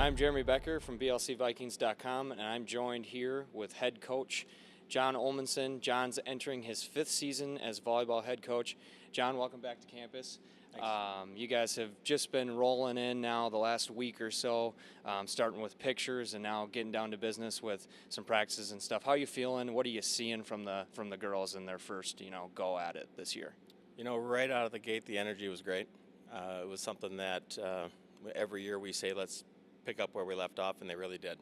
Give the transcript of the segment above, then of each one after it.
I'm Jeremy Becker from BLCVikings.com, and I'm joined here with head coach Jon Olmanson. Jon's entering his 5th season as volleyball head coach. Jon, welcome back to campus. You guys have just been rolling in now the last week or so, starting with pictures and now getting down to business with some practices and stuff. How are you feeling? What are you seeing from the girls in their first go at it this year? Right out of the gate, the energy was great. It was something that every year we say, let's pick up where we left off, and they really did.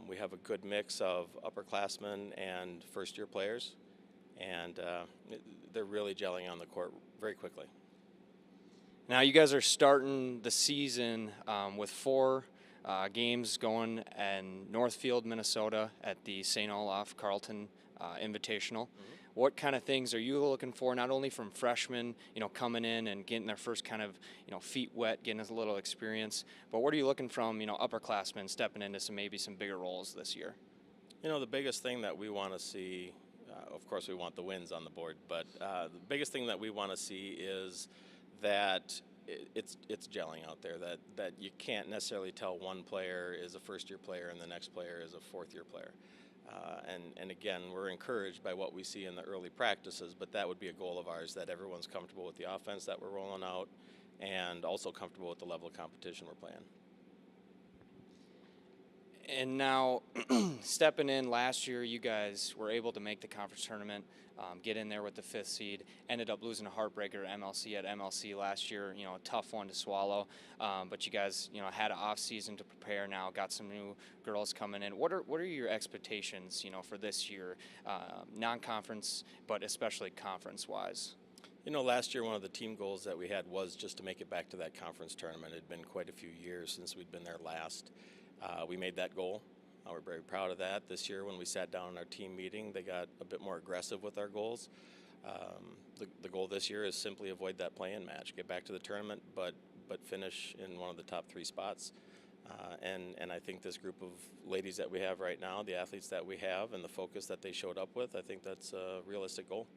We have a good mix of upperclassmen and first-year players, and they're really gelling on the court very quickly. Now you guys are starting the season with 4 games going in Northfield, Minnesota at the St. Olaf Carleton Invitational. Mm-hmm. What kind of things are you looking for, not only from freshmen, coming in and getting their first kind of, feet wet, getting a little experience, but what are you looking from, upperclassmen stepping into maybe some bigger roles this year? The biggest thing that we want to see, of course we want the wins on the board, but the biggest thing that we want to see is that it's gelling out there, that you can't necessarily tell one player is a first-year player and the next player is a fourth-year player. And again, we're encouraged by what we see in the early practices, but that would be a goal of ours, that everyone's comfortable with the offense that we're rolling out and also comfortable with the level of competition we're playing. And now, stepping in last year, you guys were able to make the conference tournament, get in there with the 5th seed, ended up losing a heartbreaker at MLC last year, a tough one to swallow. But you guys, had an off season to prepare now, got some new girls coming in. What are your expectations, for this year, non-conference, but especially conference-wise? Last year one of the team goals that we had was just to make it back to that conference tournament. It had been quite a few years since we'd been there last. We made that goal. We're very proud of that. This year when we sat down in our team meeting, they got a bit more aggressive with our goals. The goal this year is simply avoid that play-in match, get back to the tournament, but finish in one of the top 3 spots. And I think this group of ladies that we have right now, the athletes that we have, and the focus that they showed up with, I think that's a realistic goal.